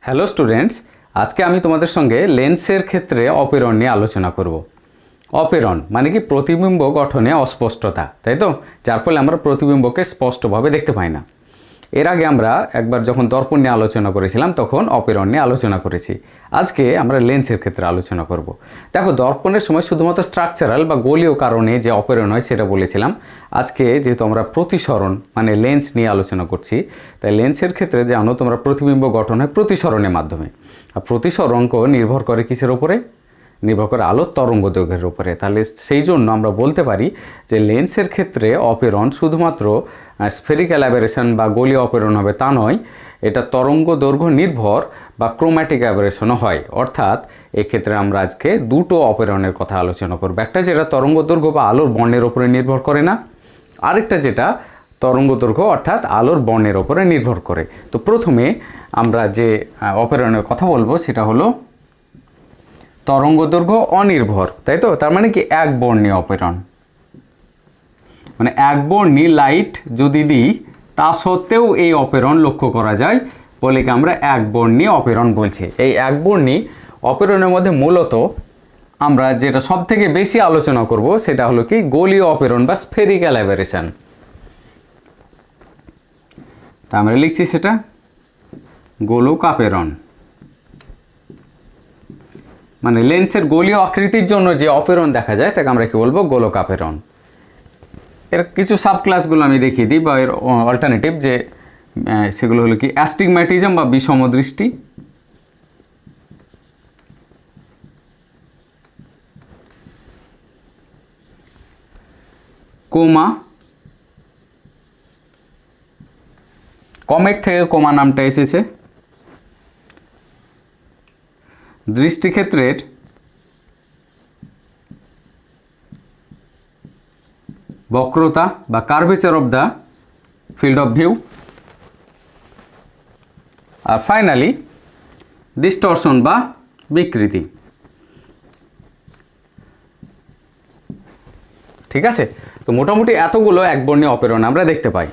Hello students, আজকে আমি তোমাদের সঙ্গে লেন্সের ক্ষেত্রে অপেরণ নিয়ে আলোচনা করব। অপেরণ মানে কি প্রতিবিম্ব গঠনে অস্পষ্টতা, তাই তো, যার ফলে আমরা প্রতিবিম্বকে স্পষ্টভাবে দেখতে পাই না। এর আগে আমরা একবার যখন দর্পণ নিয়ে আলোচনা করেছিলাম তখন অপেরণ নিয়ে আলোচনা করেছি। আজকে আমরা লেন্সের ক্ষেত্রে আলোচনা করব। দেখো, দর্পণের সময় শুধুমাত্র স্ট্রাকচারাল বা গোলীয় কারণে যে অপেরণ হয় সেটা বলেছিলাম। আজকে যেহেতু আমরা প্রতিসরণ মানে লেন্স নিয়ে আলোচনা করছি, তাই লেন্সের ক্ষেত্রে জানো তোমরা প্রতিবিম্ব গঠন হয় প্রতিসরণের মাধ্যমে। আর প্রতিসরণ নির্ভর করে কিসের ওপরে? নির্ভর করে আলোর তরঙ্গ দৈর্ঘ্যের উপরে। তাহলে সেই জন্য আমরা বলতে পারি যে লেন্সের ক্ষেত্রে অপেরণ শুধুমাত্র স্ফেরিক্যাল অ্যাবেরেশন বা গোলীয় অপেরণ হবে তা নয়, এটা তরঙ্গ দৈর্ঘ্য নির্ভর বা ক্রোম্যাটিক অ্যাবেরেশনও হয়। অর্থাৎ এক্ষেত্রে আমরা আজকে দুটো অপেরণের কথা আলোচনা করব। একটা যেটা তরঙ্গ দৈর্ঘ্য বা আলোর বর্ণের উপরে নির্ভর করে না, আরেকটা যেটা তরঙ্গ দৈর্ঘ্য অর্থাৎ আলোর বর্ণের ওপরে নির্ভর করে। তো প্রথমে আমরা যে অপেরণের কথা বলবো সেটা হলো তরঙ্গ দৈর্ঘ্য অনির্ভর, তাই তো। তার মানে কি একবর্ণীয় অপেরণ, মানে একবর্ণী লাইট যদি দিই তা সত্ত্বেও এই অপেরণ লক্ষ্য করা যায় বলে কি আমরা একবর্ণী অপেরণ বলছি। এই একবর্ণী অপেরণের মধ্যে মূলত আমরা যেটা সব থেকে বেশি আলোচনা করব সেটা হলো কি গোলীয় অপেরণ বা স্ফেরিক্যাল অ্যাবেরেশন। তা আমরা লিখছি সেটা গোলক অপেরণ, মানে লেন্সের গোলীয় আকৃতির জন্য যে অপেরণ দেখা যায় তাকে আমরা কি বলবো? গোলক অপেরণ। এর কিছু সাব ক্লাসগুলো আমি দেখিয়ে দিই বা এর অল্টারনেটিভ যে সেগুলো হলো কি অ্যাস্টিগম্যাটিজম বা বিষম দৃষ্টি, কোমা, কমেট থেকে কোমা নামটা এসেছে, দৃষ্টিক্ষেত্রের বক্রতা বা curvature of the field of view, আর ফাইনালি ডিস্টরশন বা বিকৃতি। ঠিক আছে, তো মোটামুটি এতগুলো একবর্ণীয় অপেরণ আমরা দেখতে পাই।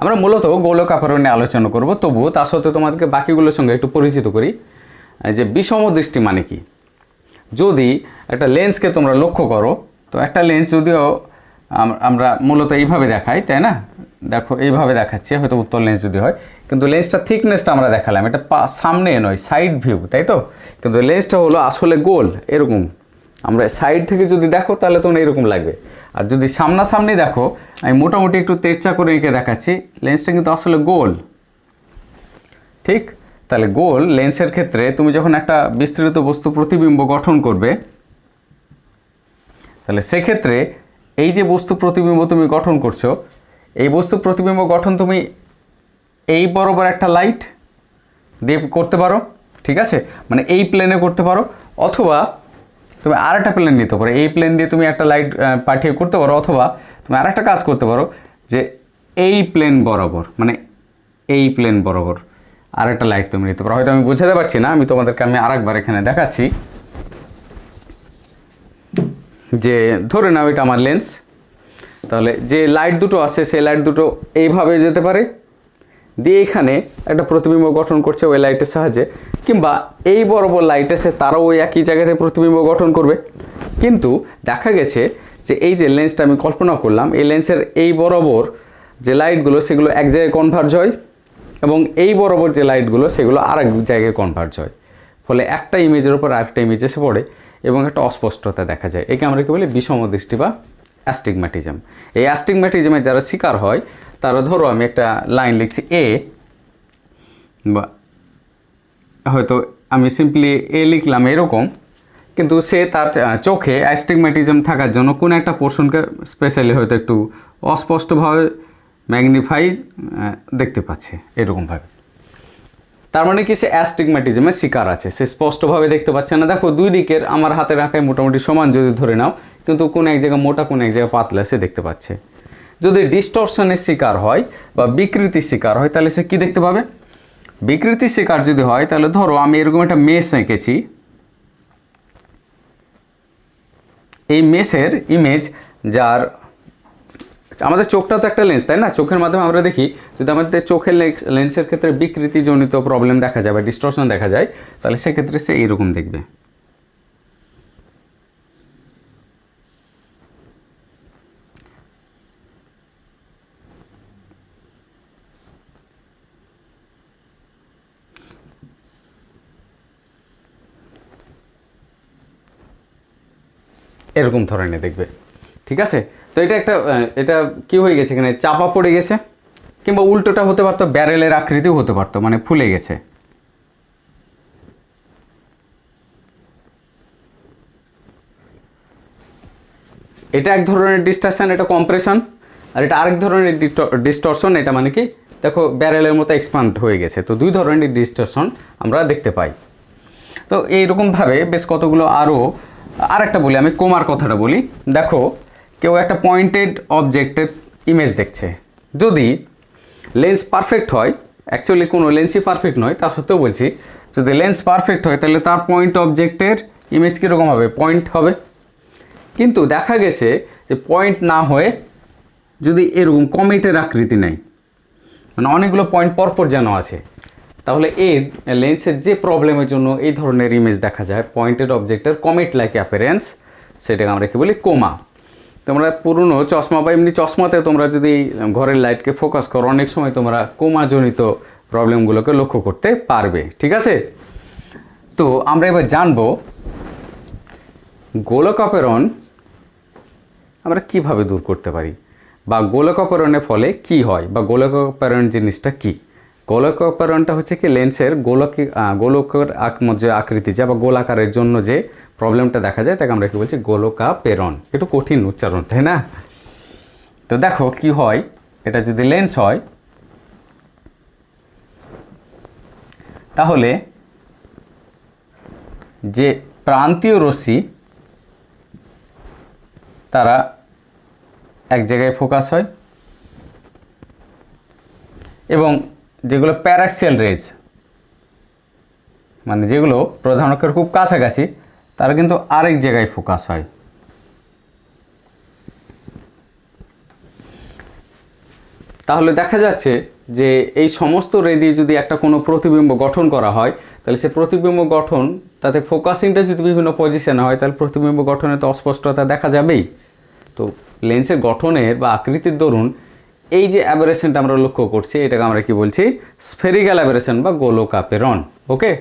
আমরা মূলত গোলক অপেরণ নিয়ে আলোচনা করব, তবুও তার সত্ত্বেও তোমাদেরকে বাকিগুলোর সঙ্গে একটু পরিচিত করি যে বিষম দৃষ্টি মানে কি। যদি একটা লেন্সকে তোমরা লক্ষ্য করো, তো একটা লেন্স যদিও আমরা মূলত এইভাবে দেখাই, তাই না? দেখো এইভাবে দেখাচ্ছি, হয়তো উত্তর লেন্স যদি হয়, কিন্তু লেন্সটা থিকনেসটা আমরা দেখালাম, এটা সামনে নয়, সাইড ভিউ, তাই তো। কিন্তু লেন্সটা হলো আসলে গোল, এরকম। আমরা সাইড থেকে যদি দেখো তাহলে তোমার এরকম লাগবে, আর যদি সামনাসামনি দেখো, আমি মোটামুটি একটু তেরচা করে এঁকে দেখাচ্ছি, লেন্সটা কিন্তু আসলে গোল। ঠিক, তাহলে গোল লেন্সের ক্ষেত্রে তুমি যখন একটা বিস্তৃত বস্তু প্রতিবিম্ব গঠন করবে, তাহলে সেক্ষেত্রে এই যে বস্তু প্রতিবিম্ব তুমি গঠন করছো, এই বস্তু প্রতিবিম্ব গঠন তুমি এই বরাবর একটা লাইট দিয়ে করতে পারো, ঠিক আছে, মানে এই প্লেনে করতে পারো, অথবা তুমি আর একটা প্লেন নিতে পারো, এই প্লেন দিয়ে তুমি একটা লাইট পাঠিয়ে করতে পারো, অথবা তুমি আর একটা কাজ করতে পারো যে এই প্লেন বরাবর, মানে এই প্লেন বরাবর আর একটা লাইট তুমি নিতে পারো। হয়তো আমি বুঝাতে পারছি না, আমি তোমাদেরকে আরেকবার এখানে দেখাচ্ছি যে ধরে নাও এটা আমার লেন্স, তাহলে যে লাইট দুটো আছে সেই লাইট দুটো এইভাবে যেতে পারে, দিয়ে এখানে একটা প্রতিবিম্ব গঠন করছে ওই লাইটের সাহায্যে, কিংবা এই বরাবর লাইট এসে তারাও ওই একই জায়গাতে প্রতিবিম্ব গঠন করবে। কিন্তু দেখা গেছে যে এই যে লেন্সটা আমি কল্পনা করলাম, এই লেন্সের এই বরাবর যে লাইটগুলো সেগুলো এক জায়গায় কনভার্জ হয়, এবং এই বরাবর যে লাইটগুলো সেগুলো আর এক জায়গায় কনভার্জ হয়, ফলে একটা ইমেজের উপর আরেকটা ইমেজ এসে পড়ে এবং একটা অস্পষ্টতা দেখা যায়। একে আমরা কি বলি? বিষম দৃষ্টি বা অ্যাস্টিগম্যাটিজম। এই অ্যাস্টিগম্যাটিজমের যারা শিকার হয় তারা, ধরো আমি একটা লাইন লিখছি এ, বা হয়তো আমি সিম্পলি এ লিখলাম এরকম, কিন্তু সে তার চোখে অ্যাস্টিগম্যাটিজম থাকার জন্য কোনো একটা পোর্শনকে স্পেশালি হয়তো একটু অস্পষ্টভাবে ম্যাগনিফাই দেখতে পাচ্ছে এরকমভাবে। তার মানে কি সে অ্যাস্টিগম্যাটিজমের শিকার আছে, সে স্পষ্টভাবে দেখতে পাচ্ছে না। দেখো দুই দিকের আমার হাতের আঁকায় মোটামুটি সমান যদি ধরে নাও, কিন্তু কোনো এক জায়গায় মোটা কোনো এক জায়গায় পাতলা সে দেখতে পাচ্ছে। যদি ডিস্টরশনের শিকার হয় বা বিকৃতির শিকার হয় তাহলে সে কী দেখতে পাবে? বিকৃতির শিকার যদি হয় তাহলে ধরো আমি এরকম একটা মেশ এঁকেছি, এই মেশের ইমেজ যার আমাদের চোখটা তো একটা লেন্স, তাই না? চোখের মাধ্যমে আমরা দেখি। যদি আমাদের চোখের লেন্সের ক্ষেত্রে বিকৃতিজনিত প্রবলেম দেখা যায় বা ডিস্টরশন দেখা যায়, তাহলে সেক্ষেত্রে সে এইরকম দেখবে। এরকম ধরনের দেখবে, ঠিক আছে? তো এটা কি হয়ে গেছে, এখানে চাপা পড়ে গেছে, কিংবা উল্টোটা হতে পারতো, ব্যারেলের আকৃতিও হতে পারতো, মানে ফুলে গেছে। এটা এক ধরনের ডিস্টরশন, এটা কম্প্রেশন। আর এটা আরেক ধরনের ডিস্টরশন, এটা মানে কি, দেখো ব্যারেলের মতো এক্সপান্ড হয়ে গেছে। তো দুই ধরনের ডিস্টরশন আমরা দেখতে পাই। তো এইরকমভাবে বেশ কতগুলো আরেকটা বলি, আমি কোমার কথাটা বলি। দেখো কেউ একটা পয়েন্টেড অবজেক্টের ইমেজ দেখছে, যদি লেন্স পারফেক্ট হয়, অ্যাকচুয়ালি কোনো লেন্সই পারফেক্ট নয়, তা সত্ত্বেও বলছি, যদি লেন্স পারফেক্ট হয় তাহলে তার পয়েন্ট অবজেক্টের ইমেজ কীরকম হবে, পয়েন্ট হবে। কিন্তু দেখা গেছে যে পয়েন্ট না হয়ে যদি এরকম কমেটের আকৃতি নেয়, মানে অনেকগুলো পয়েন্ট পরপর যেন আছে, তাহলে এই লেন্সের যে প্রবলেমের জন্য এই ধরনের ইমেজ দেখা যায়, পয়েন্টেড অবজেক্টের কমেট লাইক অ্যাপিয়ারেন্স, সেটাকে আমরা কি বলি, কোমা। তোমরা পুরনো চশমা বা এমনি চশমাতে তোমরা যদি ঘরের লাইটকে ফোকাস করো, অনেক সময় তোমরা কোমাজনিত প্রবলেমগুলোকে লক্ষ্য করতে পারবে, ঠিক আছে? তো আমরা এবার জানবো গোলকাপেরণ আমরা কিভাবে দূর করতে পারি, বা গোলকাপেরণের ফলে কি হয়, বা গোলকাপেরণ জিনিসটা কি। গোলকাপেরণটা হচ্ছে কি, লেন্সের গোলকের যে আকৃতি যা বা গোলাকারের জন্য যে প্রবলেমটা দেখা যায়, তাকে আমরা কি বলছি, গোলকাপেরণ। একটু কঠিন উচ্চারণ, তাই না? তো দেখো কি হয়, এটা যদি লেন্স হয় তাহলে যে প্রান্তীয় রশ্মি তারা এক জায়গায় ফোকাস হয়, এবং যেগুলো প্যারাক্সিয়াল রেজ, মানে যেগুলো প্রধান অক্ষের খুব কাছাকাছি, তারা কিন্তু আরেক জায়গায় ফোকাস হয়। তাহলে দেখা যাচ্ছে যে এই সমস্ত রে দিয়ে যদি একটা কোনো প্রতিবিম্ব গঠন করা হয়, তাহলে সে প্রতিবিম্ব গঠন, তাতে ফোকাসিংটা যদি বিভিন্ন পজিশনে হয়, তাহলে প্রতিবিম্ব গঠনে তো অস্পষ্টতা দেখা যাবেই। তো লেন্সের গঠনের বা আকৃতির দরুন এই যে অ্যাবারেশনটা আমরা লক্ষ্য করছি, এটাকে আমরা কি বলছি, স্ফেরিক্যাল অ্যাবারেশন বা গোলকাপেরণ। ওকে,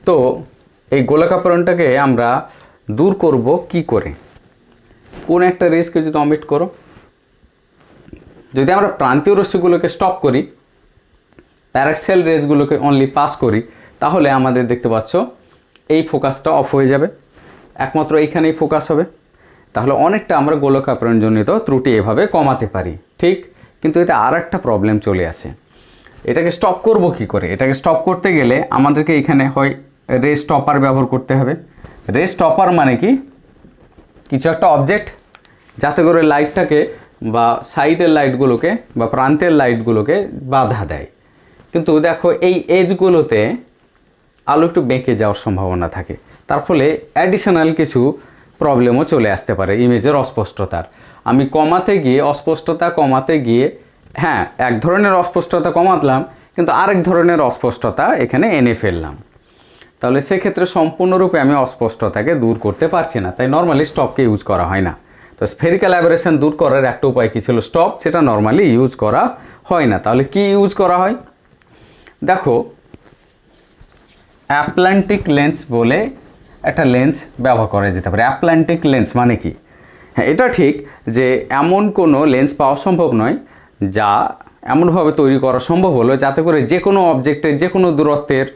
তো এই গোলকাপেরণটাকে আমরা দূর করব কি করে? কোন একটা রেসকে যদি অমিট করো, যদি আমরা প্রান্তীয় রশ্মিগুলোকে স্টপ করি, প্যারাক্সিয়াল রেসগুলোকে অনলি পাস করি, তাহলে আমাদের দেখতে পাচ্ছ এই ফোকাসটা অফ হয়ে যাবে, একমাত্র এইখানেই ফোকাস হবে। তাহলে অনেকটা আমরা গোলকাপেরণজনিত ত্রুটি এভাবে কমাতে পারি, ঠিক? কিন্তু এতে আর একটা প্রবলেম চলে আসে। এটাকে স্টপ করব কি করে? এটাকে স্টপ করতে গেলে আমাদেরকে এখানে হয় রে স্টপার ব্যবহার করতে হবে। রে স্টপার মানে কি, কিছু একটা অবজেক্ট যাতে করে লাইটটাকে বা সাইডের লাইটগুলোকে বা প্রান্তের লাইটগুলোকে বাধা দেয়। কিন্তু দেখো এই এজগুলোতে আলো একটু বেঁকে যাওয়ার সম্ভাবনা থাকে, তার ফলে অ্যাডিশনাল কিছু প্রবলেমও চলে আসতে পারে ইমেজের অস্পষ্টতার। আমি কমাতে গিয়ে, অস্পষ্টতা কমাতে গিয়ে, হ্যাঁ এক ধরনের অস্পষ্টতা কমাতলাম, কিন্তু আরেক ধরনের অস্পষ্টতা এখানে এনে ফেললাম। তাহলে সেক্ষেত্রে সম্পূর্ণরূপে আমি অস্পষ্টতাকে দূর করতে পারছি না, তাই নর্মালি স্টপকে ইউজ করা হয় না। তো স্ফেরিক্যাল অ্যাবারেশন দূর করার একটা উপায় কী ছিল, স্টপ, সেটা নর্মালি ইউজ করা হয় না। তাহলে কি ইউজ করা হয়? দেখো অ্যাটলান্টিক লেন্স বলে একটা লেন্স ব্যবহার করা যেতে পারে। অ্যাটলান্টিক লেন্স মানে কি? হ্যাঁ, এটা ঠিক যে এমন কোনো লেন্স পাওয়া সম্ভব নয় যা এমনভাবে তৈরি করা সম্ভব হলো যাতে করে যে কোনো অবজেক্টের, যে কোনো দূরত্বের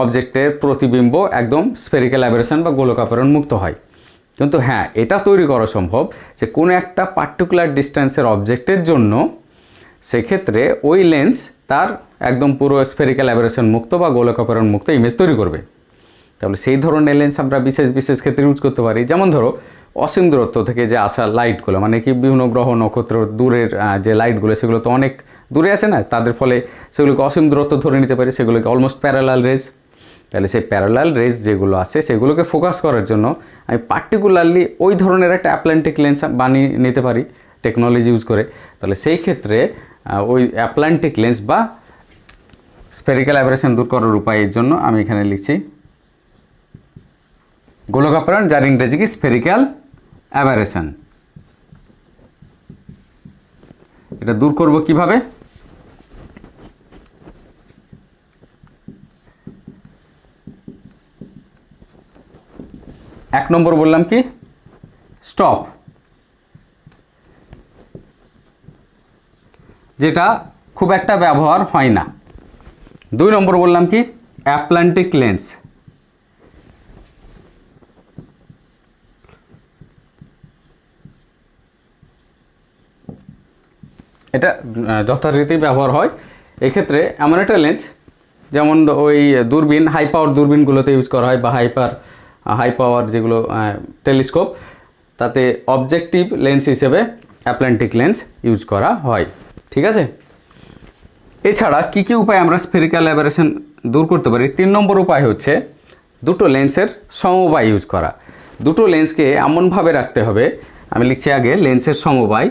অবজেক্টের প্রতিবিম্ব একদম স্ফেরিক্যাল অ্যাবারেশন বা গোলকাপেরণ মুক্ত হয়। কিন্তু হ্যাঁ, এটা তৈরি করা সম্ভব যে কোনো একটা পার্টিকুলার ডিস্টেন্সের অবজেক্টের জন্য সেক্ষেত্রে ওই লেন্স তার একদম পুরো স্ফেরিক্যাল অ্যাবারেশন মুক্ত বা গোলকাপেরণ মুক্ত ইমেজ তৈরি করবে। তাহলে সেই ধরনের লেন্স আমরা বিশেষ বিশেষ ক্ষেত্রে ইউজ করতে পারি। যেমন ধরো অসীম দূরত্ব থেকে যে আসা লাইটগুলো, মানে কি বিভিন্ন গ্রহ নক্ষত্র দূরের যে লাইটগুলো, সেগুলো তো অনেক দূরে আছে না, তাদের ফলে সেগুলোকে অসীম দূরত্ব ধরে নিতে পারি, সেগুলোকে অলমোস্ট প্যারালাল রেজ। তাহলে সেই প্যারালাল রেজ যেগুলো আছে সেগুলোকে ফোকাস করার জন্য আমি পার্টিকুলারলি ওই ধরনের একটা অ্যাটলান্টিক লেন্স বানিয়ে নিতে পারি, টেকনোলজি ইউজ করে, তাহলে সেই ক্ষেত্রে ওই অ্যাটলান্টিক লেন্স বা স্ফেরিক্যাল অ্যাবারেশন দূর করার উপায়ের জন্য আমি এখানে লিখছি গোলকাপরণ, যার ইংরেজি কি স্ফেরিক্যাল অ্যাবারেশন। এটা দূর করব কিভাবে? এক নম্বর বললাম কি স্টপ, যেটা খুব একটা ব্যবহার হয় না। 2 নম্বর বললাম কি অ্যাটলান্টিক লেন্স, এটা যথারীতি ব্যবহার হয়। এক্ষেত্রে এমন একটা লেন্স যেমন ওই দূরবীন, হাই পাওয়ার দূরবীনগুলোতে ইউজ করা হয়, বা হাই পাওয়ার যেগুলো টেলিস্কোপ, তাতে অবজেক্টিভ লেন্স হিসেবে অ্যাটলান্টিক লেন্স ইউজ করা হয়। ঠিক আছে, এছাড়া কী কী উপায় আমরা স্ফেরিক্যাল অ্যাবারেশন দূর করতে পারি? 3 নম্বর উপায় হচ্ছে দুটো লেন্সের সমবায় ইউজ করা। দুটো লেন্সকে এমনভাবে রাখতে হবে, আমি লিখছি আগে লেন্সের সমবায়।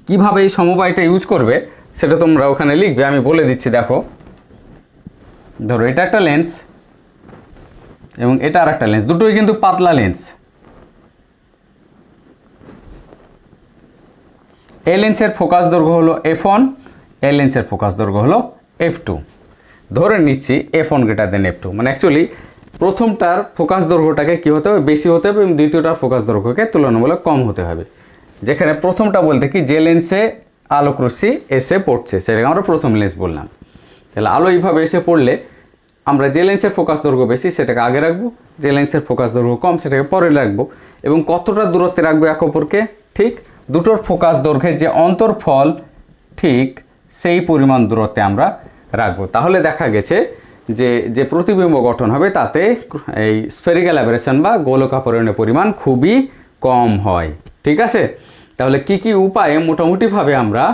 কিভাবে এই সমবায়টা ইউজ করবে সেটা তোমরা ওখানে লিখবে, আমি বলে দিচ্ছি। দেখো, ধরো এটা একটা লেন্স এবং এটা আর একটা লেন্স, দুটোই কিন্তু পাতলা লেন্স। এই লেন্সের ফোকাস দৈর্ঘ্য হলো f1, এই লেন্সের ফোকাস দৈর্ঘ্য হলো f2। ধরে নিচ্ছি f1 গ্রেটার দেন f2, মানে অ্যাকচুয়ালি প্রথমটার ফোকাস দৈর্ঘ্যটাকে কী হতে হবে? বেশি হতে হবে, এবং দ্বিতীয়টার ফোকাস দৈর্ঘ্যকে তুলনামূলক কম হতে হবে। যেখানে প্রথমটা বলতে কি যে লেন্সে আলোকরশ্মি এসে পড়ছে সেটাকে আমরা প্রথম লেন্স বললাম। তাহলে আলো এইভাবে এসে পড়লে আমরা যে লেন্সের ফোকাস দৈর্ঘ্য বেশি সেটাকে আগে রাখবো, যে লেন্সের ফোকাস দৈর্ঘ্য কম সেটাকে পরে রাখবো। এবং কতটা দূরত্বে রাখবো এক অপরকে? ঠিক দুটোর ফোকাস দৈর্ঘ্যের যে অন্তরফল ঠিক সেই পরিমাণ দূরত্বে আমরা রাখবো। তাহলে দেখা গেছে যে প্রতিবিম্ব গঠন হবে তাতে এই স্ফেরিক্যাল অ্যাবারেশন বা গোলকাপরণের পরিমাণ খুবই কম হয়। ঠিক আছে, তাহলে কি কি উপায়ে মোটামুটিভাবে আমরা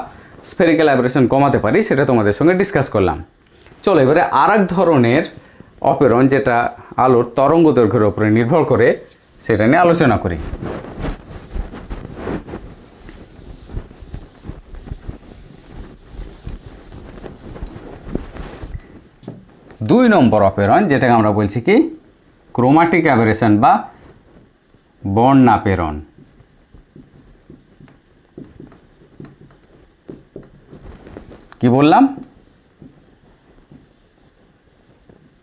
স্ফেরিক্যাল অ্যাবারেশন কমাতে পারি সেটা তোমাদের সঙ্গে ডিসকাস করলাম। চলো এবারে আর এক ধরনের অপেরণ, যেটা আলোর তরঙ্গ দৈর্ঘ্যের উপরে নির্ভর করে, সেটা নিয়ে আলোচনা করি। দুই নম্বর অপেরণ, যেটাকে আমরা বলছি কি ক্রোমাটিক অ্যাবারেশন বা বর্ণাপেরণ। কি বললাম?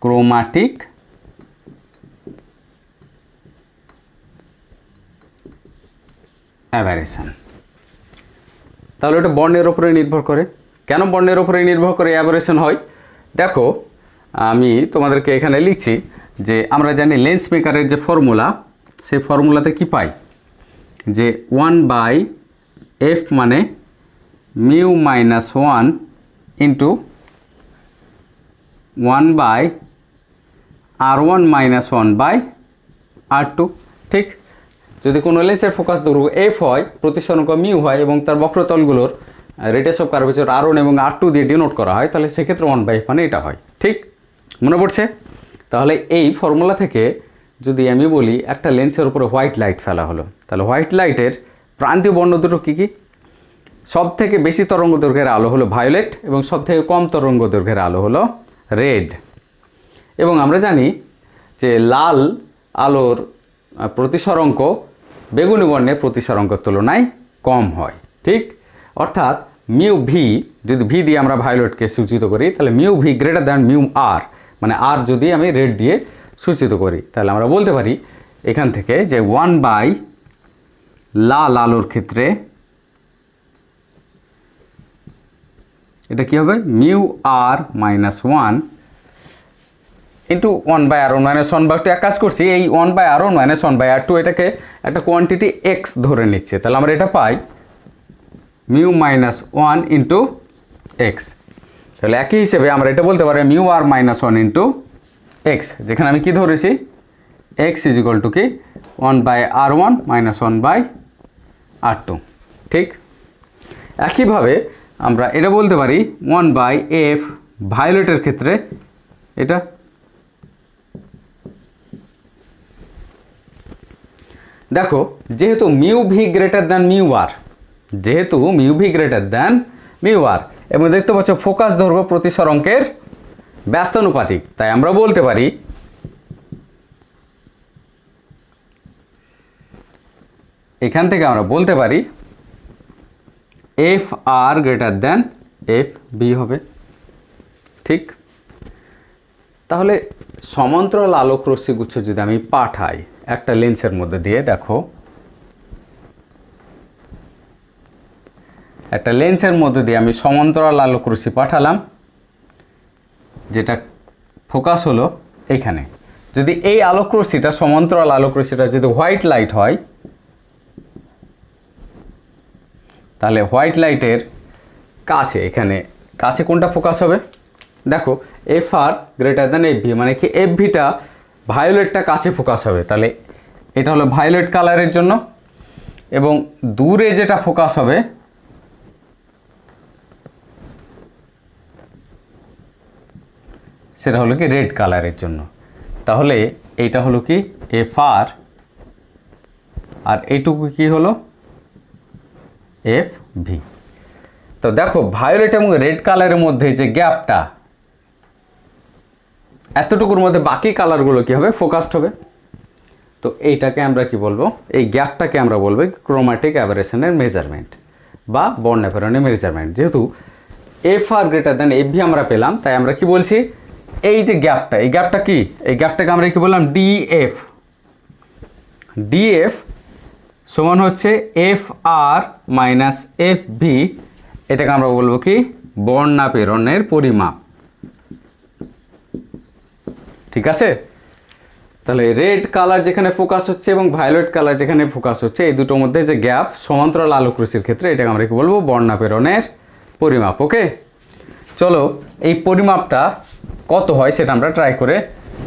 Chromatic aberration. তাহলে ওটা বর্ণের উপরে নির্ভর করে। কেন বর্ণের উপরে নির্ভর করে অ্যাবারেশন হয়? দেখো, আমি তোমাদেরকে এখানে লিখছি যে আমরা জানি লেন্স মেকারের যে ফর্মুলা, সেই ফর্মুলাতে কি পাই? যে 1/f মানে mu minus 1 into 1/r1 minus 1/r2। ঠিক, যদি কোনো লেন্সের ফোকাস দৈর্ঘ্য f হয়, প্রতিসরাঙ্ক মিউ হয়, এবং তার বক্রতলগুলোর রেডিয়াস অফ কার্ভেচার r1 এবং r2 দিয়ে ডিনোট করা হয়, তাহলে সেক্ষেত্রে 1/f মানে এটা হয়। ঠিক, মনে পড়ছে? তাহলে এই ফর্মুলা থেকে যদি আমি বলি একটা লেন্সের উপরে হোয়াইট লাইট ফেলা হলো, তাহলে হোয়াইট লাইটের প্রান্তীয় বর্ণ দুটো কী কী? সব থেকে বেশি তরঙ্গ দৈর্ঘ্যের আলো হলো ভায়োলেট, এবং সব থেকে কম তরঙ্গ দৈর্ঘ্যের আলো হলো রেড। এবং আমরা জানি যে লাল আলোর প্রতিসরাঙ্ক বেগুনি বর্ণের প্রতিসরাঙ্কের তুলনায় কম হয়। ঠিক, অর্থাৎ মিউ ভি, যদি ভি দিয়ে আমরা ভায়োলেটকে সূচিত করি, তাহলে mu v greater than mu r, মানে আর যদি আমি রেড দিয়ে সূচিত করি, তাহলে আমরা বলতে পারি এখান থেকে যে 1/, লাল আলোর ক্ষেত্রে এটা কি হবে? Mu r minus 1 into 1/r1 minus 1/2। এক কাজ করছি, এই 1/r1 মাইনাস 1/r2 এটাকে একটা কোয়ান্টিটি এক্স ধরে নিচ্ছে, তাহলে আমরা এটা পাই মিউ মাইনাস 1 ইন্টু এক্স। তাহলে একই হিসেবে আমরা এটা বলতে পারি mu r minus 1 into x, যেখানে আমি কি ধরেছি এক্স ইজ ইকুয়াল টু কি 1/r1 মাইনাস 1/r2। ঠিক, একইভাবে আমরা এটা বলতে পারি 1/f ভায়োলেটের ক্ষেত্রে, এটা দেখো যেহেতু mu v greater than mu r, যেহেতু mu v greater than mu r, এবং দেখতে পাচ্ছ ফোকাস দৈর্ঘ্য প্রতি সরঙ্কের ব্যস্তানুপাতিক, তাই আমরা বলতে পারি এখান থেকে আমরা বলতে পারি F R greater than F B হবে। ঠিক, তাহলে সমান্তরাল আলোক রশ্মিগুচ্ছ যদি আমি পাঠাই একটা লেন্সের মধ্যে দিয়ে, দেখো একটা লেন্সের মধ্যে দিয়ে আমি সমান্তরাল আলোক রশ্মি পাঠালাম, যেটা ফোকাস হলো এইখানে। যদি এই আলোক রশ্মিটা, সমান্তরাল আলোক রশ্মিটা যদি হোয়াইট লাইট হয়, তাহলে হোয়াইট লাইটের কাছে, এখানে কাছে কোনটা ফোকাস হবে? দেখো F R greater than F V, মানে কি এফ ভিটা ভায়োলেটটা কাছে ফোকাস হবে, তাহলে এটা হলো ভায়োলেট কালারের জন্য, এবং দূরে যেটা ফোকাস হবে সেটা হলো কি রেড কালারের জন্য। তাহলে এইটা হলো কি এফ আর, আর এইটুকু কি হলো এফ ভি। তো দেখো ভায়োলেট এবং রেড কালারের মধ্যে যে গ্যাপটা, এতটুকুর মধ্যে বাকি কালারগুলো কি হবে? ফোকাসড হবে। তো এইটাকে আমরা কি বলবো? এই গ্যাপটাকে আমরা বলবো ক্রোম্যাটিক অ্যাবারেশনের মেজারমেন্ট বা বর্ণাপরণের মেজারমেন্ট। যেহেতু F R greater than F V আমরা পেলাম, তাই আমরা কি বলছি, এই যে গ্যাপটা, এই গ্যাপটা কি, এই গ্যাপটাকে আমরা কি বললাম? ডিএফ। ডিএফ সমান হচ্ছে F R minus F V, এটাকে আমরা বলবো কি বর্ণাপেরণের পরিমাপ। ঠিক আছে, তাহলে রেড কালার যেখানে ফোকাস হচ্ছে এবং ভায়োলেট কালার যেখানে ফোকাস হচ্ছে, এই দুটোর মধ্যে যে গ্যাপ সমান্তরাল আলোক রশ্মির ক্ষেত্রে, এটাকে আমরা কি বলবো? বর্ণাপেরণের পরিমাপ। ওকে, চলো এই পরিমাপটা কত হয় সেটা আমরা ট্রাই করে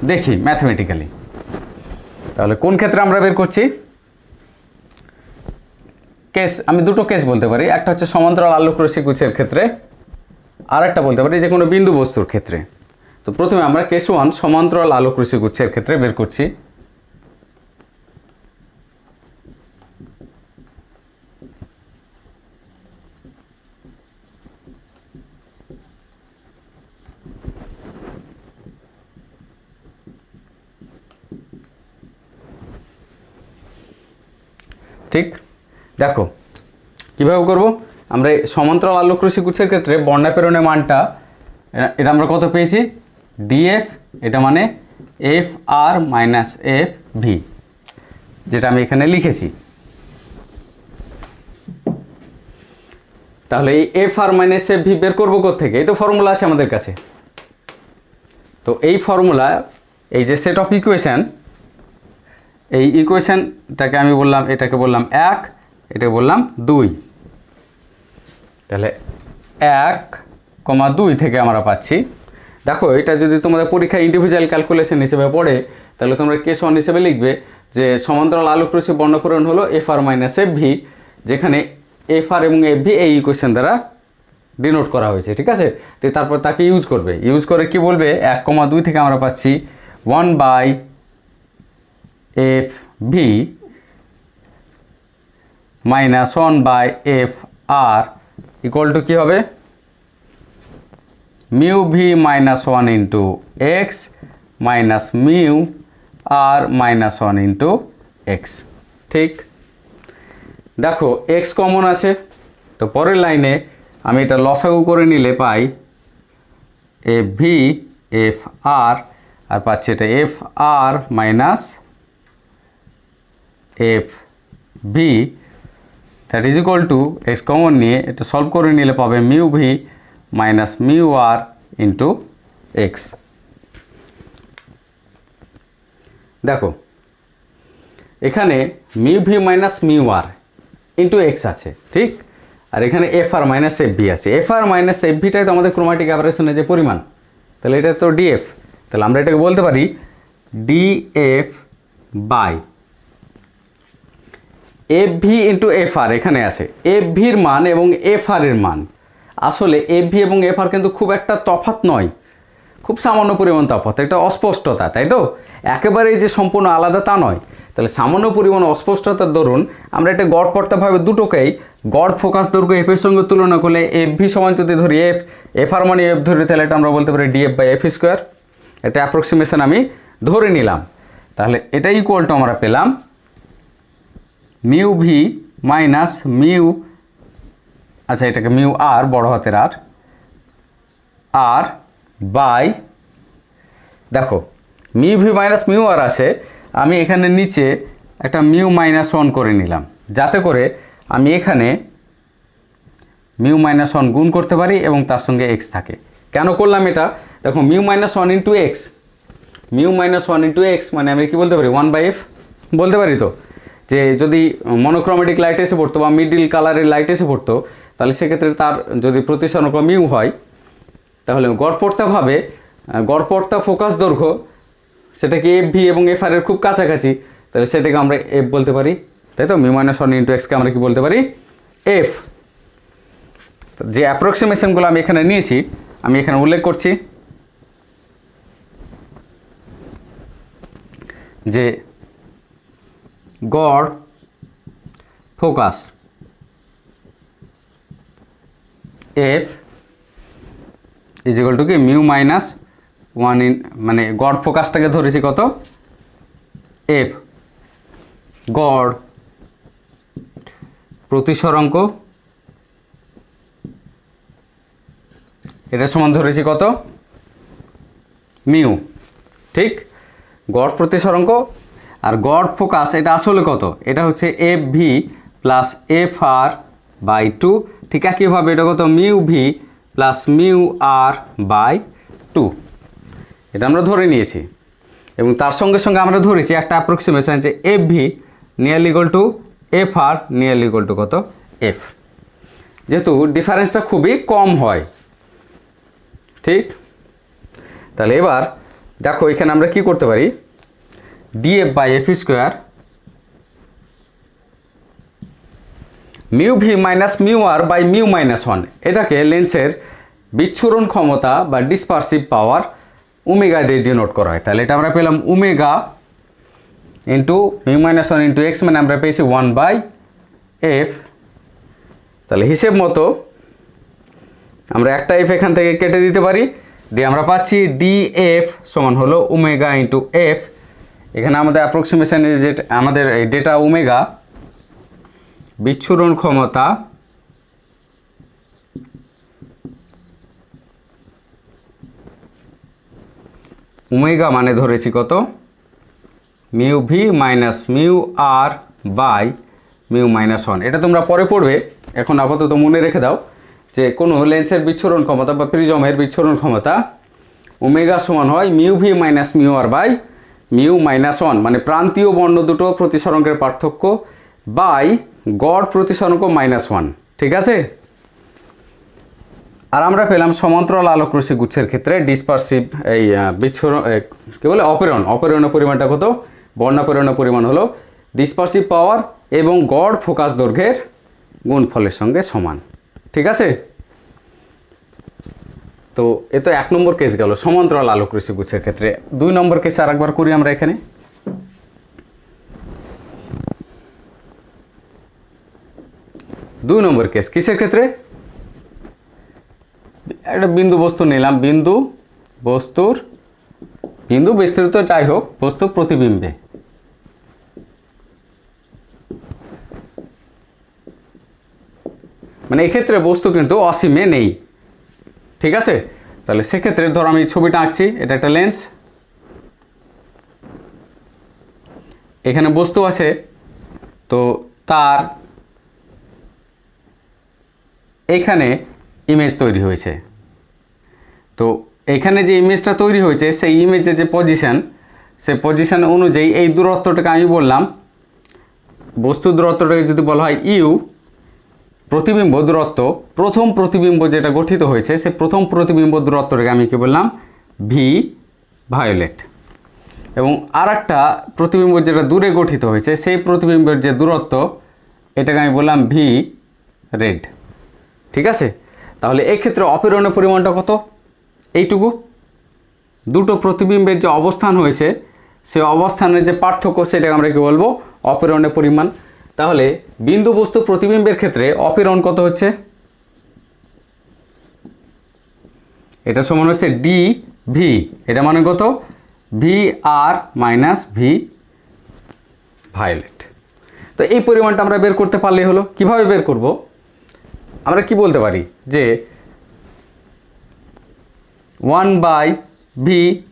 দেখি ম্যাথমেটিক্যালি। তাহলে কোন ক্ষেত্রে আমরা বের করছি? কেস আমি দুটো কেস বলতে পারি, একটা হচ্ছে সমান্তরাল আলোক রশ্মিগুচ্ছের ক্ষেত্রে, আর একটা বলতে পারি যে কোনো বিন্দু বস্তুর ক্ষেত্রে। তো প্রথমে আমরা কেস 1 সমান্তরাল আলোক রশ্মিগুচ্ছের ক্ষেত্রে বের করছি। ঠিক, দেখো কীভাবে করব আমরা? সমান্তরাল আলোক রশ্মিগুচ্ছের ক্ষেত্রে বর্ণাপেরণের মানটা, এটা আমরা কত পেয়েছি? ডিএফ, এটা মানে F R minus F V, যেটা আমি এখানে লিখেছি। তাহলে এই F R minus F V বের করবো কোত্থেকে? এই তো ফর্মুলা আছে আমাদের কাছে। তো এই ফর্মুলা, এই যে সেট অফ ইকুয়েশান, এই ইকুয়েশানটাকে আমি বললাম, এটাকে বললাম 1, এটাকে বললাম 2। তাহলে 1,2 থেকে আমরা পাচ্ছি, দেখো এটা যদি তোমাদের পরীক্ষায় ইন্ডিভিজুয়াল ক্যালকুলেশন হিসেবে পড়ে, তাহলে তোমরা কেস 1 হিসেবে লিখবে যে সমান্তরাল আলোক রশ্মি বর্ণাপেরণ হলো F R minus F V, যেখানে এফ আর এবং এফ ভি এই ইকুয়েশন দ্বারা ডিনোট করা হয়েছে। ঠিক আছে, তো তারপর তাকে ইউজ করবে, ইউজ করে কি বলবে? 1,2 থেকে আমরা পাচ্ছি 1/এফ ভি মাইনাস 1/এফ আর ইকুয়াল টু কী হবে? Mu V minus 1 into x minus mu r minus 1 into x. ঠিক, দেখো এক্স কমন আছে, তো পরের লাইনে আমি এটা লসাগু করে নিলে পাই এফ ভি এফ আর, আর পাচ্ছি এটা F R minus F V, that is equal to X common নিয়ে এটা সলভ করে নিলে পাবে mu V minus mu R into X. দেখো এখানে mu V minus mu R into X আছে, ঠিক, আর এখানে F R minus F V আছে। এফ আর মাইনাস এফ ভিটাই তো আমাদের ক্রোম্যাটিক অ্যাবারেশনের যে পরিমাণ, তাহলে এটা তো ডিএফ। তাহলে আমরা এটাকে বলতে পারি DF by f v into f r. এখানে আছে এফ ভির মান এবং এফ আর এর মান। আসলে এফ ভি এবং এফ আর কিন্তু খুব একটা তফাৎ নয়, খুব সামান্য পরিমাণ তফাৎ, একটা অস্পষ্টতা, তাই তো? একেবারেই যে সম্পূর্ণ আলাদা তা নয়। তাহলে সামান্য পরিমাণ অস্পষ্টতার দরুন আমরা এটা গড়পড়তাভাবে দুটোকেই গড় ফোকাস দৈর্ঘ্য এফ এর সঙ্গে তুলনা করলে এফ ভি সমান যদি ধরি এফ আর মানে এফ ধরি, তাহলে এটা আমরা বলতে পারি ডিএফ বাই এফ স্কোয়ার। এটা অ্যাপ্রক্সিমেশন আমি ধরে নিলাম। তাহলে এটা ইকুয়াল টু আমরা পেলাম মিউ ভি মাইনাস মিউ, আচ্ছা এটাকে মিউ আর বড় হাতের আর, আর বাই, দেখো মিউ ভি মাইনাস মিউ আর আছে, আমি এখানে নিচে একটা মিউ মাইনাস 1 করে নিলাম, যাতে করে আমি এখানে মিউ মাইনাস 1 গুণ করতে পারি এবং তার সঙ্গে এক্স থাকে। কেন করলাম এটা? দেখো mu minus 1 into x, mu minus 1 into x মানে আমি কি বলতে পারি 1 বাই এফ বলতে পারি। তো যে যদি মনোক্রোমেটিক লাইট এসে পড়তো বা মিডিল কালারের লাইট এসে পড়তো, তাহলে সেক্ষেত্রে তার যদি প্রতিসরণ মিউ হয়, তাহলে গড়পড়তা ফোকাস দৈর্ঘ্য সেটাকে এফ ভি এবং এফ আর এর খুব কাছাকাছি, তাহলে সেটাকে আমরা এফ বলতে পারি, তাই তো। মিউ মাইনাস 1 ইন্টু এক্সকে আমরা কি বলতে পারি এফ। যে অ্যাপ্রক্সিমেশনগুলো আমি এখানে নিয়েছি আমি এখানে উল্লেখ করছি যে গড় focus F is equal to কি মিউ মাইনাস 1 ইন, মানে গড় ফোকাসটাকে ধরেছি কত এফ, গড় প্রতিসরাঙ্ক এটা সমান ধরেছি কত মিউ, ঠিক। গড় প্রতিসরাঙ্ক আর গড় ফোকাস এটা আসলে কত, এটা হচ্ছে F V plus F R by 2, ঠিক একইভাবে এটা কত mu V plus mu R by 2, এটা আমরা ধরে নিয়েছি। এবং তার সঙ্গে সঙ্গে আমরা ধরেছি একটা অ্যাপ্রক্সিমেশন যে F V nearly equal to F R nearly equal to কত এফ, যেহেতু ডিফারেন্সটা খুবই কম হয়, ঠিক। তাহলে এবার দেখো এখানে আমরা কি করতে পারি, DF by F square mu V minus mu R by mu minus 1, এটাকে লেন্সের বিচ্ছুরণ ক্ষমতা বা ডিসপারসিভ পাওয়ার ওমেগা দিয়ে ডিনোট করা হয়। তাহলে এটা আমরা পেলাম omega into mu minus 1 into x, মানে আমরা পেয়েছি 1 বাই এফ। তাহলে হিসেব মতো আমরা একটা এফ এখান থেকে কেটে দিতে পারি, দিয়ে আমরা পাচ্ছি ডিএফ সমান হলো ওমেগা ইন্টু এফ। এখানে আমাদের অ্যাপ্রক্সিমেশনে যে আমাদের ডেটা ওমেগা বিচ্ছুরণ ক্ষমতা ওমেগা মানে ধরেছি কত mu V minus mu R by mu minus 1, এটা তোমরা পরে পড়বে, এখন আপাতত মনে রেখে দাও যে কোনো লেন্সের বিচ্ছুরণ ক্ষমতা বা প্রিজমের বিচ্ছুরণ ক্ষমতা ওমেগা সমান হয় mu V minus mu R by mu minus 1, মানে প্রান্তীয় বর্ণ দুটো প্রতিসরাঙ্কের পার্থক্য বাই গড় প্রতিসরাঙ্ক -1, ঠিক আছে। আর আমরা পেলাম সমান্তরাল আলোক রশ্মি গুচ্ছের ক্ষেত্রে ডিসপারসিভ এই বিচ্ছুরণ কি বলে অপেরণের পরিমাণটা কত, বর্ণাপেরণের পরিমাণ হলো ডিসপারসিভ পাওয়ার এবং গড় ফোকাস দৈর্ঘ্যের গুণফলের সঙ্গে সমান, ঠিক আছে। তো এ তো 1 নম্বর কেস গেল সমান্তরাল আলোক রশ্মি গুচ্ছের ক্ষেত্রে। 2 নম্বর কেসে আরেকবার করি আমরা এখানে। 2 নম্বর কেস কিসের ক্ষেত্রে, একটা বিন্দু বস্তু নিলাম, বিন্দু বিস্তৃত যাই হোক, বস্তু প্রতিবিম্বে, মানে এক্ষেত্রে বস্তু কিন্তু অসীমে নেই, ঠিক আছে। তাহলে সেক্ষেত্রে ধরো আমি ছবিটা আঁকছি, এটা একটা লেন্স, এখানে বস্তু আছে, তো তার এইখানে ইমেজ তৈরি হয়েছে। তো এখানে যে ইমেজটা তৈরি হয়েছে সেই ইমেজের যে পজিশন, সেই পজিশন অনুযায়ী এই দূরত্বটাকে আমি বললাম, বস্তু দূরত্বটাকে যদি বলা হয় ইউ, প্রতিবিম্ব দূরত্ব, প্রথম প্রতিবিম্ব যেটা গঠিত হয়েছে সেই প্রথম প্রতিবিম্ব দূরত্বটাকে আমি কি বললাম ভি ভায়োলেট, এবং আর একটা প্রতিবিম্ব যেটা দূরে গঠিত হয়েছে সেই প্রতিবিম্বের যে দূরত্ব এটাকে আমি বললাম ভি রেড, ঠিক আছে। তাহলে এক্ষেত্রে অপেরণের পরিমাণটা কত, এইটুকু। দুটো প্রতিবিম্বের যে অবস্থান হয়েছে সেই অবস্থানের যে পার্থক্য সেটাকে আমরা কি বলবো, অপীড়নের পরিমাণ। তাহলে বিন্দু বস্তু প্রতিবিম্বের ক্ষেত্রে অপীড়ন কত হচ্ছে, এটা সমান হচ্ছে ডি ভি, এটা মানে কত, ভি আর মাইনাস ভি ভায়োলেট। তো এই পরিমাণটা আমরা বের করতে পারলেই হলো। কিভাবে বের করব, আমরা কি বলতে পারি যে 1/v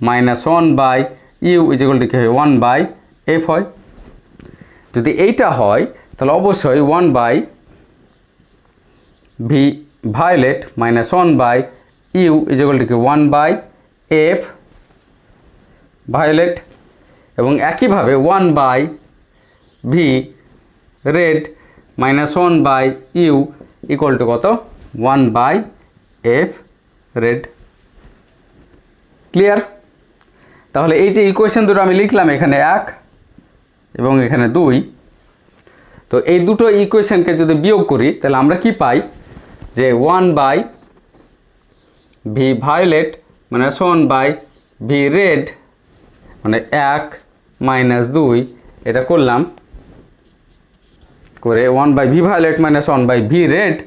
minus 1/u is equal to কি হয়, 1/f হয়। যদি এইটা হয় তাহলে অবশ্যই 1/v violet minus 1/u is equal to কি 1/f ভায়োলেট, এবং একইভাবে 1/v red minus 1/u equal to কত, 1/f রেড। ক্লিয়ার? তাহলে এই যে ইকুয়েশন দুটো আমি লিখলাম, এখানে 1 এবং এখানে 2, তো এই দুটো ইকুয়েশনকে যদি বিয়োগ করি তাহলে আমরা কি পাই, যে 1/v violet minus 1/v red মানে 1 মাইনাস 2, এটা করলাম করে 1/v violet minus 1/v red,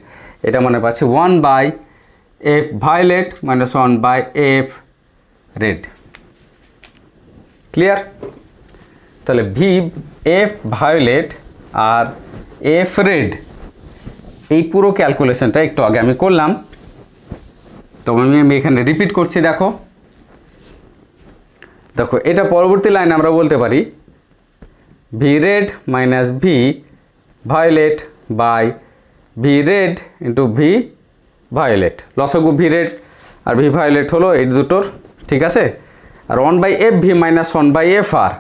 এটা মানে পাচ্ছি 1/f violet minus 1/f red. Clear? তাহলে ভি এফ ভায়োলেট আর এফ রেড এই পুরো ক্যালকুলেশনটা একটু আগে আমি করলাম, তো আমি এখানে রিপিট করছি। দেখো এটা পরবর্তী লাইনে আমরা বলতে পারি V red minus V violet by V red into V violet, লসাগু ভি রেড আর ভি ভায়োলেট হলো এই দুটোর, ঠিক আছে। আর 1/f ভি মাইনাস 1/f আর,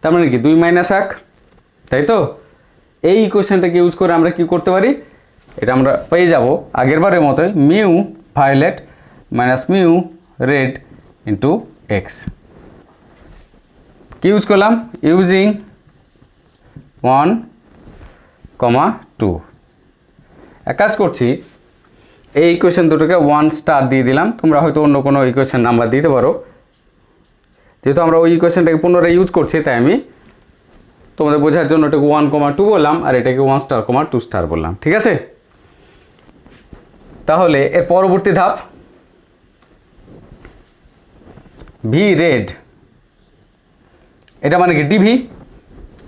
তার মানে কি 2 মাইনাস 1, তাই তো। এই ইকুয়েশনটাকে ইউজ করে আমরা কি করতে পারি, এটা আমরা পেয়ে যাব আগের বারের মতোই, mu violet minus mu red into X. কি ইউজ করলাম, ইউজিং 1,2। এক কাজ করছি, এই ইকুয়েশন দুটোকে 1 স্টার দিয়ে দিলাম, তোমরা হয়তো অন্য কোনো ইকুয়েশন নাম্বার দিতে পারো, যেহেতু আমরা ওই ইকুয়েশনটাকে পুনরায় ইউজ করছি তাই আমি তোমাদের বোঝার জন্য এটাকে 1,2 বললাম আর এটাকে 1 স্টার 2 স্টার বললাম, ঠিক আছে। তাহলে এর পরবর্তী ধাপ, ভি রেড, এটা মানে কি ডিভি,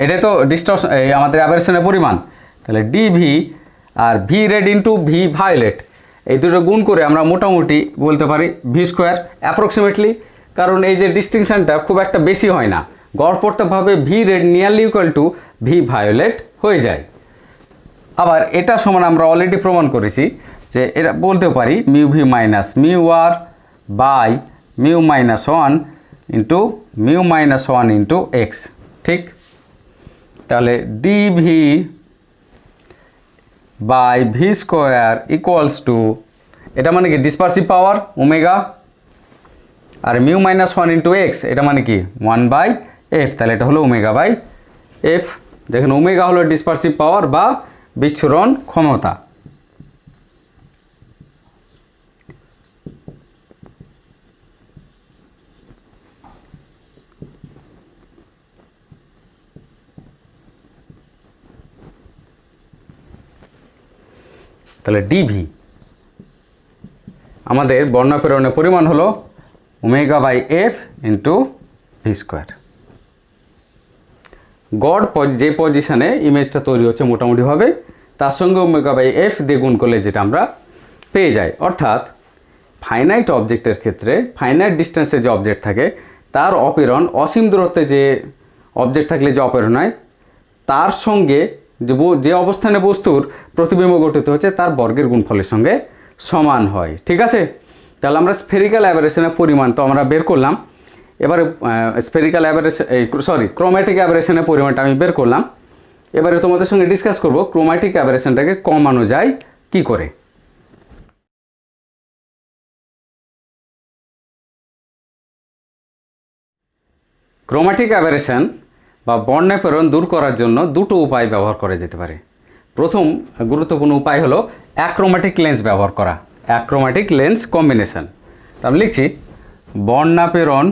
এটা তো ডিস্টরশন আমাদের অ্যাবারেশনের পরিমাণ, তাহলে ডিভি আর v red into V violet এই দুটো গুণ করে আমরা মোটামুটি বলতে পারি ভি স্কোয়ার অ্যাপ্রক্সিমেটলি, কারণ এই যে ডিস্টিংশনটা খুব একটা বেশি হয় না, গড়পড়তাভাবে v red nearly equal to v violet হয়ে যায়। আবার এটা সমান আমরা অলরেডি প্রমাণ করেছি যে এটা বলতে পারি mu V minus mu R by mu minus 1 into mu minus 1 into x, ঠিক। তাহলে DV by V square equals to, এটা মানে কি ডিসপারসিভ পাওয়ার ওমেগা, আর মিউ মাইনাস 1 ইন্টু এক্স এটা মানে কি 1/f, তাহলে এটা হলো ওমেগা বাই এফ। দেখেন ওমেগা হলো ডিসপারসিভ পাওয়ার বা বিচ্ছুরণ ক্ষমতা। তাহলে ডিভি আমাদের বর্ণা প্রেরণের পরিমাণ হলো omega by F into V square. গড় যে পজিশনে ইমেজটা তৈরি হচ্ছে মোটামুটিভাবে তার সঙ্গে ওমেগা বাই এফ দিয়ে গুণ করলে যেটা আমরা পেয়ে যাই, অর্থাৎ ফাইনাইট অবজেক্টের ক্ষেত্রে ফাইনাইট ডিস্টেন্সে যে অবজেক্ট থাকে তার অপীড়ন অসীম দূরত্বে যে অবজেক্ট থাকলে যে অপীড়ন হয় তার সঙ্গে যে অবস্থানে বস্তুর প্রতিবিম্ব গঠিত হচ্ছে তার বর্গের গুণফলের সঙ্গে সমান হয়, ঠিক আছে। তাহলে আমরা স্ফেরিক্যাল অ্যাভারেশনের পরিমাণ তো আমরা বের করলাম, এবারে স্ফেরিক্যাল অ্যাভারেশন ক্রোম্যাটিক অ্যাভারেশনের পরিমাণটা আমি বের করলাম। এবারে তোমাদের সঙ্গে ডিসকাস করব ক্রোম্যাটিক অ্যাভারেশনটাকে কমানো যায় কি করে। ক্রোম্যাটিক অ্যাভারেশন বা বর্ণাপেরণ দূর করার জন্য দুটো উপায় ব্যবহার করা যেতে পারে। প্রথম গুরুত্বপূর্ণ উপায় হলো অ্যাক্রোম্যাটিক লেন্স ব্যবহার করা, অ্যাক্রোম্যাটিক লেন্স কম্বিনেশন। আমি লিখছি বর্ণাপেরণ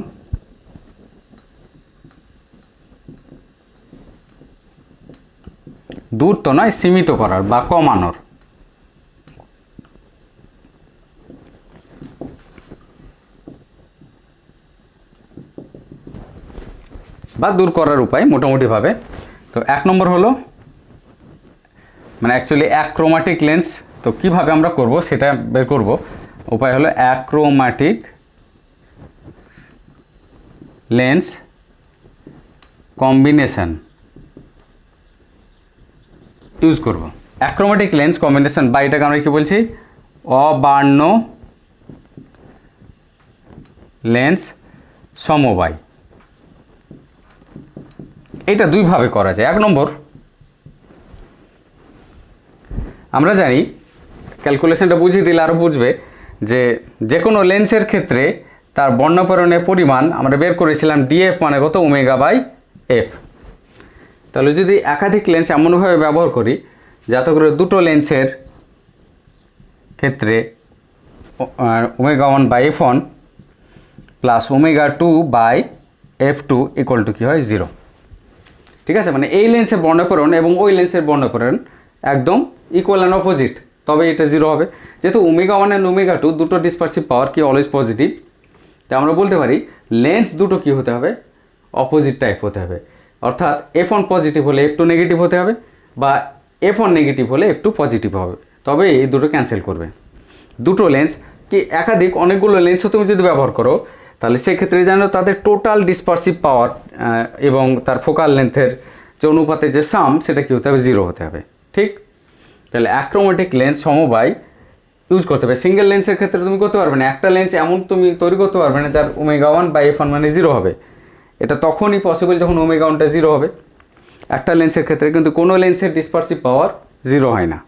দূরত্ব নয়, সীমিত করার বা কমানোর। বা দূর করার উপায় মোটামুটিভাবে। তো 1 নম্বর হলো মানে অ্যাকচুয়ালি অ্যাক্রোম্যাটিক লেন্স। তো কিভাবে আমরা করব সেটা বের করব। উপায় হলো অ্যাক্রোম্যাটিক লেন্স কম্বিনেশন ইউজ করব। অ্যাক্রোম্যাটিক লেন্স কম্বিনেশন বা এটাকে আমরা কি বলছি, অবর্ণ লেন্স সমবায়। এটা দুইভাবে করা যায়। 1 নম্বর, আমরা জানি ক্যালকুলেশনটা বুঝিয়ে দিলে আরও বুঝবে যে কোনো লেন্সের ক্ষেত্রে তার বর্ণাপরণের পরিমাণ আমরা বের করেছিলাম ডিএফ মানে কত, ওমেগা বাই এফ। তাহলে যদি একাধিক লেন্স এমনভাবে ব্যবহার করি যাতে করে দুটো লেন্সের ক্ষেত্রে omega 1 by f 1 plus omega 2 by f 2 equal to কী হয়, 0। ঠিক আছে, মানে এই লেন্সের বর্ণাপরণ এবং ওই লেন্সের বর্ণাপরণ একদম ইকুয়াল অ্যান্ড অপোজিট, তবে এটা 0 হবে। যেহেতু ওমেগা 1 অ্যান্ড ওমেগা 2 দুটো ডিসপারসিভ পাওয়ার কি অলওয়েজ পজিটিভ, তাই আমরা বলতে পারি লেন্স দুটো কি হতে হবে, অপোজিট টাইপ হতে হবে। অর্থাৎ F1 পজিটিভ হলে F2 নেগেটিভ হতে হবে, বা F1 নেগেটিভ হলে F2 পজিটিভ হবে, তবে এই দুটো ক্যান্সেল করবে। দুটো লেন্স কি একাধিক অনেকগুলো লেন্সও তুমি যদি ব্যবহার করো তাহলে সেক্ষেত্রে জানো তাদের টোটাল ডিসপারসিভ পাওয়ার এবং তার ফোকাল লেন্থের যে অনুপাতে যে সাম সেটা কি হতে হবে, 0 হতে হবে। ঠিক, তাহলে অ্যাক্রোম্যাটিক লেন্স সমবায় ইউজ করতে হবে। সিঙ্গেল লেন্সের ক্ষেত্রে তুমি করতে পারবে না, একটা লেন্স এমন তুমি তৈরি করতে পারবে না যার ওমেগা 1 বাই F1 মানে 0 হবে। এটা তখনই পসিবল যখন ওমেগা 1টা 0 হবে। একটা লেন্সের ক্ষেত্রে কিন্তু কোনো লেন্সের ডিসপারসিভ পাওয়ার 0 হয় না।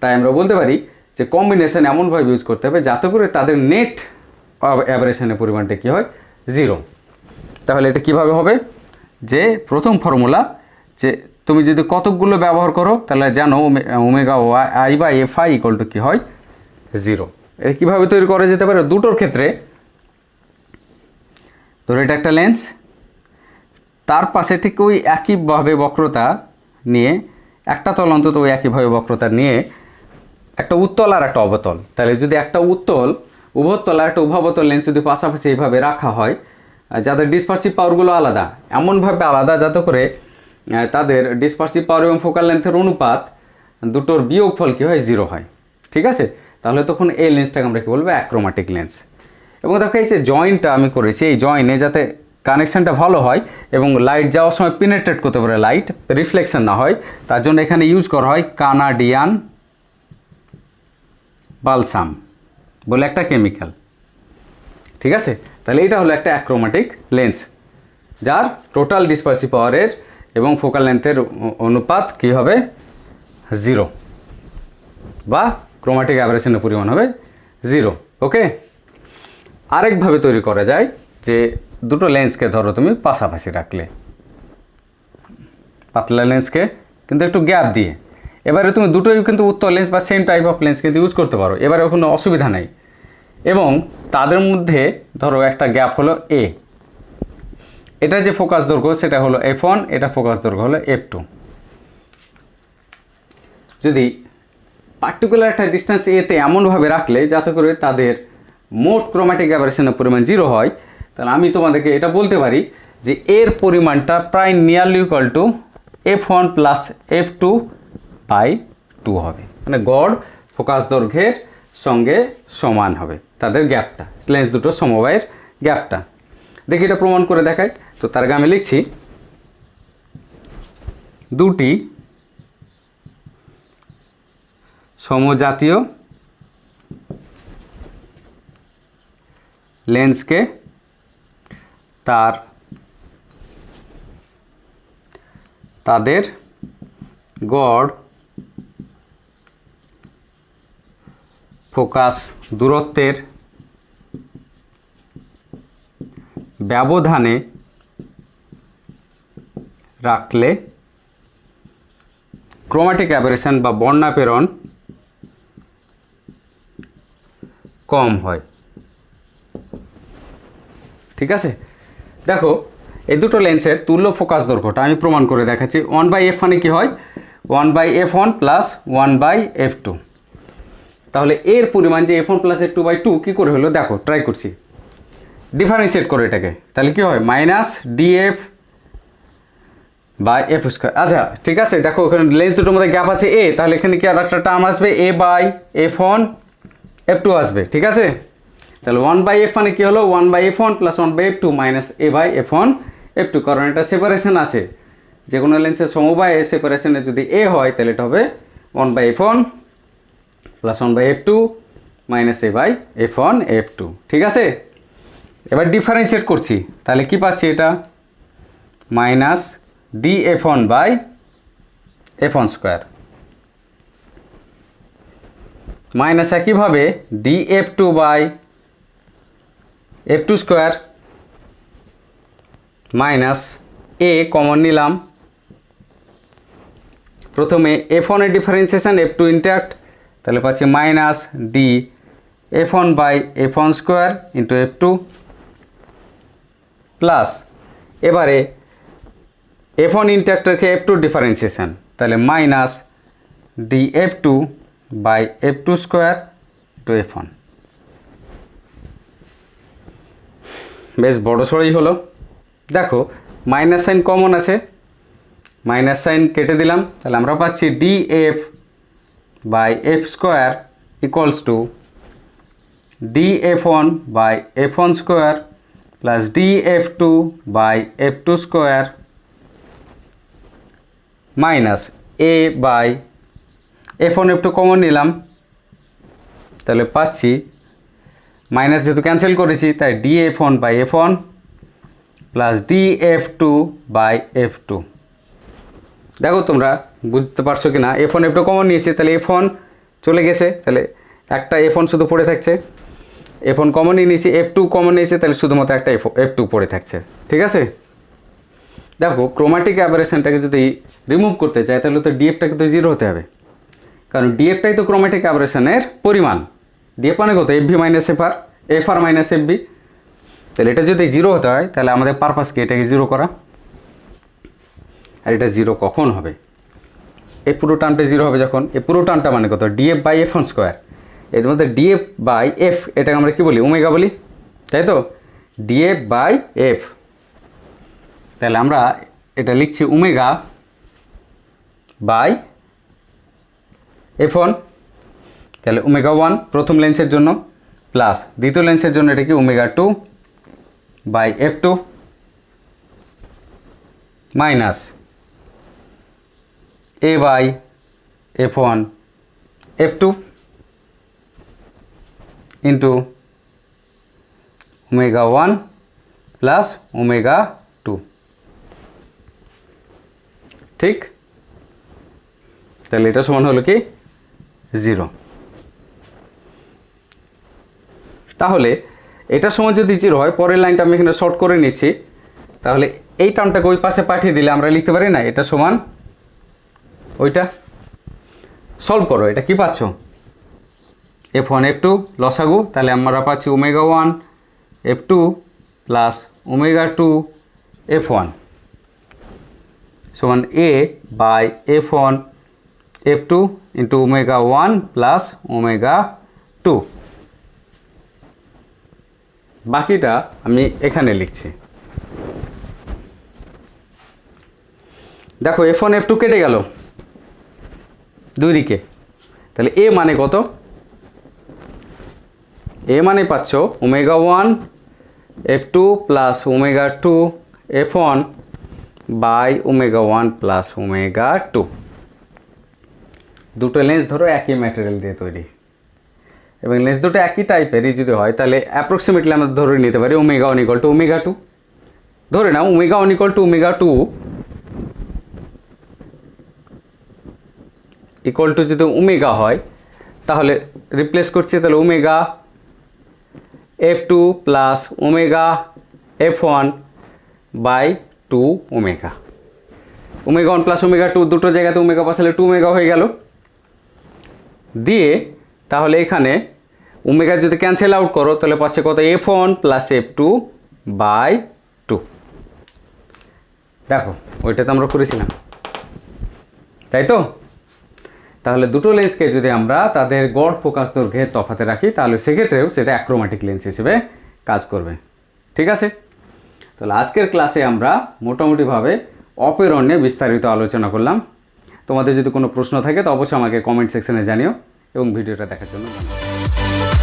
তাই আমরা বলতে পারি যে কম্বিনেশন এমনভাবে ইউজ করতে হবে যাতে করে তাদের নেট অ্যাভারেশনের পরিমাণটা কী হয়, 0। তাহলে এটা কিভাবে হবে, যে প্রথম ফর্মুলা যে তুমি যদি কতকগুলো ব্যবহার করো তাহলে জানো omega i by f i equal to কী হয়, 0। এটা কীভাবে তৈরি করা যেতে পারে, দুটোর ক্ষেত্রে ধরো এটা একটা লেন্স, তার পাশে ঠিক ওই একইভাবে বক্রতা নিয়ে একটা তল অন্তত ওই একইভাবে বক্রতা নিয়ে একটা উত্তল আর একটা অবতল। তাহলে যদি একটা উত্তল উভয়তল আর একটা উভয়তল লেন্স যদি পাশাপাশি এইভাবে রাখা হয়, যাদের ডিসপারসিভ পাওয়ারগুলো আলাদা, এমনভাবে আলাদা যাতে করে তাদের ডিসপারসিভ পাওয়ার এবং ফোকাল লেন্থের অনুপাত দুটোর বিয়োগফল কী হয়, 0 হয়। ঠিক আছে, তাহলে তখন এই লেন্সটাকে আমরা কী বলবো, অ্যাক্রোম্যাটিক লেন্স। এবং দেখো এই যে জয়েন্টটা আমি করেছি, এই জয়েন্টে যাতে কানেকশানটা ভালো হয় এবং লাইট যাওয়ার সময় পেনেট্রেট করতে পারে, লাইট রিফ্লেকশন না হয়, তার জন্য এখানে ইউজ করা হয় কানাডিয়ান বালসাম বলে একটা কেমিক্যাল। ঠিক আছে, তাহলে এটা হলো একটা অ্যাক্রোম্যাটিক লেন্স যার টোটাল ডিসপারসিভ পাওয়ারের এবং ফোকাল লেন্থের অনুপাত কী হবে, 0, বা ক্রোমাটিক অ্যাভারেশনের পরিমাণ হবে 0। ওকে, আরেকভাবে তৈরি করা যায় যে দুটো লেন্সকে ধরো তুমি পাশাপাশি রাখলে, পাতলা লেন্সকে কিন্তু একটু গ্যাপ দিয়ে, এবারে তুমি দুটোই কিন্তু উত্তল লেন্স বা সেম টাইপ অফ লেন্স কিন্তু ইউজ করতে পারো, এবারে কোনো অসুবিধা নেই। এবং তাদের মধ্যে ধরো একটা গ্যাপ হলো এ, এটা যে ফোকাস দৈর্ঘ্য সেটা হলো F1, এটা ফোকাস দৈর্ঘ্য হলো F2। যদি পার্টিকুলার একটা ডিস্টেন্স এতে এমনভাবে রাখলে যাতে করে তাদের মোট ক্রোম্যাটিক অ্যাভারেশনের পরিমাণ 0 হয়, তাহলে আমি তোমাদেরকে এটা বলতে পারি যে এর পরিমাণটা প্রায় nearly equal to F1 plus F2 by 2 হবে, মানে গড় ফোকাস দৈর্ঘ্যের সঙ্গে সমান হবে তাদের গ্যাপটা, লেন্স দুটো সমবায়ের গ্যাপটা। দেখি এটা প্রমাণ করে দেখায়। তো তার আগে আমি লিখছি দুটি সমজাতীয় লেন্সকে তাদের গড় ফোকাস দূরত্বের ব্যবধানে রাখলে ক্রোম্যাটিক অ্যাভারেশন বা বর্ণাপেরণ কম হয়। ঠিক আছে, দেখো এই দুটো লেন্সের তুল্য ফোকাস দৈর্ঘ্যটা আমি প্রমাণ করে দেখাচ্ছি। 1/f মানে কী হয়, 1/f1 প্লাস 1/f2। তাহলে এর পরিমাণ যে f1 প্লাস f2/2 কী করে হলো দেখো, ট্রাই করছি, ডিফারেন্সিয়েট করো এটাকে, তাহলে কী হয় minus df by F square. আচ্ছা ঠিক আছে, দেখো এখানে লেন্স দুটোর মধ্যে গ্যাপ আছে a, তাহলে এখানে কি আর একটা টার্ম আসবে a/f1 f2 আসবে, ঠিক আছে। তাহলে 1/f মানে কী হলো 1/f1 plus 1/f2 minus a/f1 f2, কারণ এটা সেপারেশন আছে, যে কোনো লেন্সের সমবায়ে সেপারেশনে যদি a হয় তাহলে এটা হবে 1/f1 plus 1/f2 minus a/f1 f2, ঠিক আছে। এবার ডিফারেন্সিয়েট করছি, তাহলে কি পাচ্ছি এটা মাইনাস df1/f1 স্কোয়ার মাইনাস একইভাবে df2/f2 square minus a common নিলাম, প্রথমে f1 এর ডিফারেন্সিয়েশন f2 ইন্ট্যাক্ট, তাহলে পাচ্ছি minus df1/f1 square into f2 plus এবারে f1 ইন্ট্যাক্ট রেখে f2 ডিফারেন্সিয়েশন, তাহলে minus df2/f2 square two f1। বেশ বড় সড়ই হলো, দেখো মাইনাস সাইন কমন আছে, মাইনাস সাইন কেটে দিলাম, তাহলে আমরা পাচ্ছি df/f square equals two df1/f1 square plus df2/f2 square minus a/f1 f2 common নিলাম, তাহলে পাচ্ছি মাইনাস যেহেতু ক্যান্সেল করেছি তাই df1/f1 প্লাস df2/f2। দেখো তোমরা বুঝতে পারছো কি না, f1 f2 কমন নিয়েছি, তাহলে f1 চলে গেছে, তাহলে একটা f1 শুধু পড়ে থাকছে, f1 কমনই নিয়েছি, f2 কমন নিয়েছে, তাহলে শুধুমাত্র একটা f2 পড়ে থাকছে, ঠিক আছে। দেখো ক্রোমাটিক অ্যাবারেশনটাকে যদি রিমুভ করতে চাই তাহলে তো ডিএফটাকে তো জিরো হতে হবে, কারণ ডিএফটাই তো ক্রোমাটিক অ্যাবারেশনের পরিমাণ, ডিএফ মানে কত FV minus FR, FR minus FB, তাহলে এটা যদি জিরো হতে হয় তাহলে আমাদের পারপাস কি এটাকে জিরো করা, আর এটা জিরো কখন হবে, এই পুরো টার্মটা জিরো হবে যখন, এই পুরো টার্মটা মানে কত df/f1 স্কোয়ার, এর মধ্যে df/f এটাকে আমরা কি বলি ওমেগা বলি, তাই তো df/f, তাহলে আমরা এটা লিখছি ω/f1, তাহলে ω1 প্রথম লেন্সের জন্য প্লাস দ্বিতীয় লেন্সের জন্য এটা কি ω2/f2 minus a/f1 f2 into ω1 plus ω2, ঠিক। তাহলে এটা সমান হলো কি 0। তাহলে এটা সমান যদি 0 হয়, পরের লাইনটা আমি এখানে শর্ট করে নিচ্ছি, তাহলে এই টার্মটাকে ওই পাশে পাঠিয়ে দিলে আমরা লিখতে পারি না এটা সমান ওইটা, সলভ করো, এটা কি পাচ্ছ f1 f2 লসাগু, তাহলে আমরা পাচ্ছি ω1 f2 প্লাস ω2 f1 সমান a/f1 f2 ইন্টু ω1 প্লাস ω2, বাকিটা আমি এখানে লিখছি। দেখো f1 f2 কেটে গেল দুই দিকে, তাহলে a মানে কত, a মানে পাচ্ছ ω1 f2 plus ω2 f1 by ω1 plus ω2। দুটো লেন্স ধরো একই ম্যাটেরিয়াল দিয়ে তৈরি এবং লেন্স দুটো একই টাইপেরই যদি হয় তাহলে অ্যাপ্রক্সিমেটলি আমরা ধরে নিতে পারি ω1 = ω2, ধরে নাও ω1 = ω2 ইকুয়াল টু যদি ω হয় তাহলে রিপ্লেস করছি, তাহলে ω/f2 plus ω/f1 by 2ω, ω1 plus ω2 দুটো জায়গাতে ω বসালে 2ω হয়ে গেল, দিয়ে তাহলে এখানে ω যদি ক্যান্সেল আউট করো তাহলে পাচ্ছে কত f1 প্লাস f2 বাই 2। দেখো ওইটা তো আমরা করেছিলাম, তাই তো? তাহলে দুটো লেন্সকে যদি আমরা তাদের গড় ফোকাস দৈর্ঘ্যের তফাতে রাখি তাহলে সেক্ষেত্রেও সেটা অ্যাক্রোম্যাটিক লেন্স হিসেবে কাজ করবে। ঠিক আছে, তাহলে আজকের ক্লাসে আমরা মোটামুটিভাবে অপেরন নিয়ে বিস্তারিত আলোচনা করলাম। তোমাদের যদি কোনো প্রশ্ন থাকে তো অবশ্যই আমাকে কমেন্ট সেকশনে জানিও এবং ভিডিওটা দেখার জন্য ধন্যবাদ।